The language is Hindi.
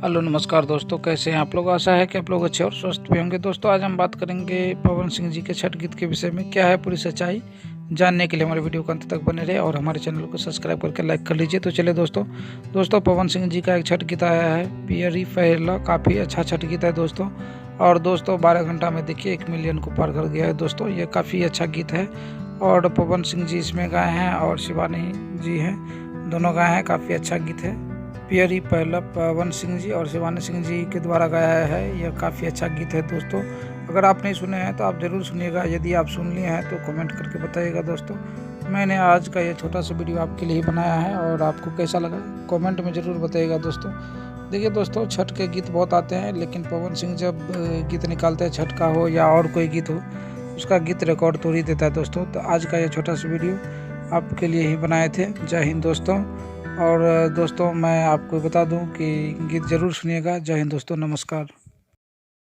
हेलो नमस्कार दोस्तों, कैसे हैं आप लोग। आशा है कि आप लोग अच्छे और स्वस्थ भी होंगे। दोस्तों आज हम बात करेंगे पवन सिंह जी के छठ गीत के विषय में। क्या है पूरी सच्चाई, जानने के लिए हमारे वीडियो को अंत तक बने रहे और हमारे चैनल को सब्सक्राइब करके लाइक कर लीजिए। तो चलिए दोस्तों पवन सिंह जी का एक छठ गीत आया है, पियरी फैला। काफ़ी अच्छा छठ गीत है दोस्तों। और दोस्तों 12 घंटा में देखिए 1 मिलियन को पार कर गया है दोस्तों। ये काफ़ी अच्छा गीत है और पवन सिंह जी इसमें गाए हैं और शिवानी जी हैं, दोनों गाए हैं। काफ़ी अच्छा गीत है। पियरी पहला पवन सिंह जी और शिवानी सिंह जी के द्वारा गाया है। यह काफ़ी अच्छा गीत है दोस्तों। अगर आप नहीं सुने हैं तो आप ज़रूर सुनिएगा। यदि आप सुन लिए हैं तो कमेंट करके बताइएगा दोस्तों। मैंने आज का ये छोटा सा वीडियो आपके लिए ही बनाया है और आपको कैसा लगा कमेंट में ज़रूर बताइएगा दोस्तों। देखिए दोस्तों, छठ के गीत बहुत आते हैं, लेकिन पवन सिंह जब गीत निकालते हैं, छठ का हो या और कोई गीत हो, उसका गीत रिकॉर्ड तोड़ ही देता है दोस्तों। तो आज का ये छोटा सा वीडियो आपके लिए ही बनाए थे। जय हिंद दोस्तों। और दोस्तों मैं आपको बता दूं कि गीत ज़रूर सुनिएगा। जय हिंद दोस्तों, नमस्कार।